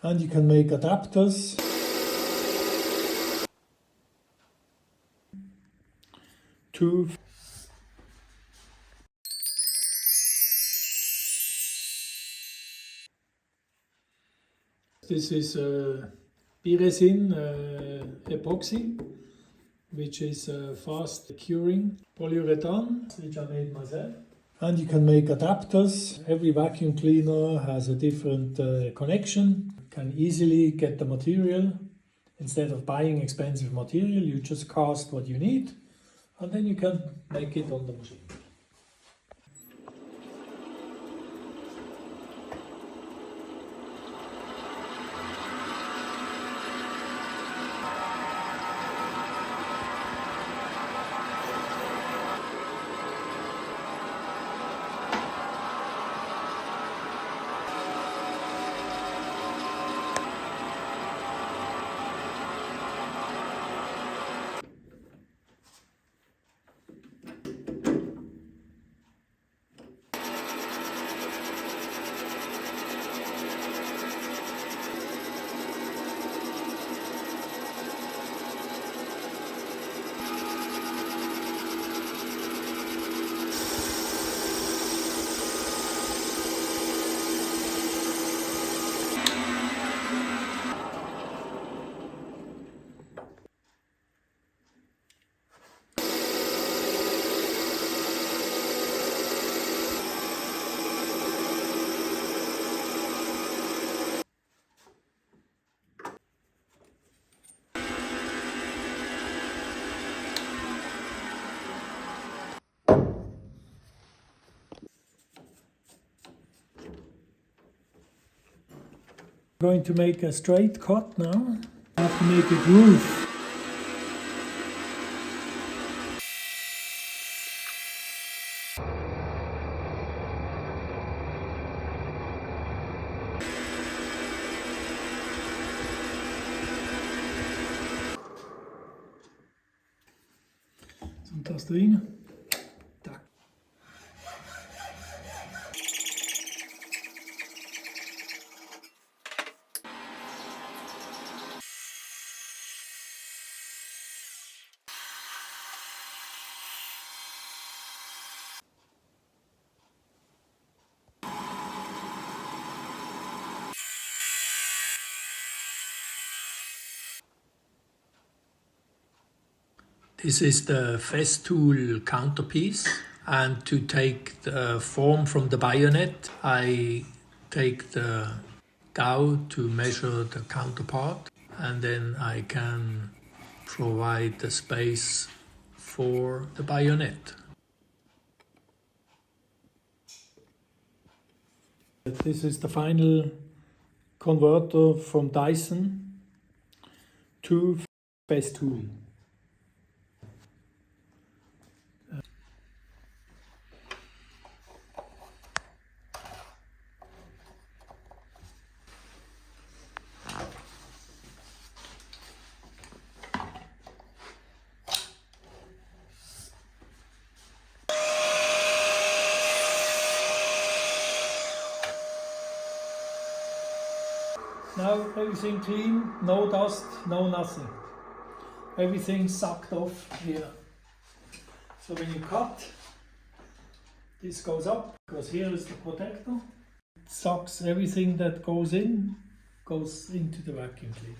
And you can make adapters. This is resin epoxy, which is fast curing polyurethane, which I made myself. And you can make adapters. Every vacuum cleaner has a different connection. You can easily get the material. Instead of buying expensive material, you just cast what you need, and then you can make it on the machine. I'm going to make a straight cut now. I have to make a groove. Zo'n tas erin. Tak. This is the Festool counterpiece, and to take the form from the bayonet, I take the dowel to measure the counterpart, and then I can provide the space for the bayonet. This is the final converter from Dyson to Festool. Now everything clean, no dust, no nothing. Everything sucked off here. So when you cut, this goes up, because here is the protector. It sucks everything that goes into the vacuum cleaner.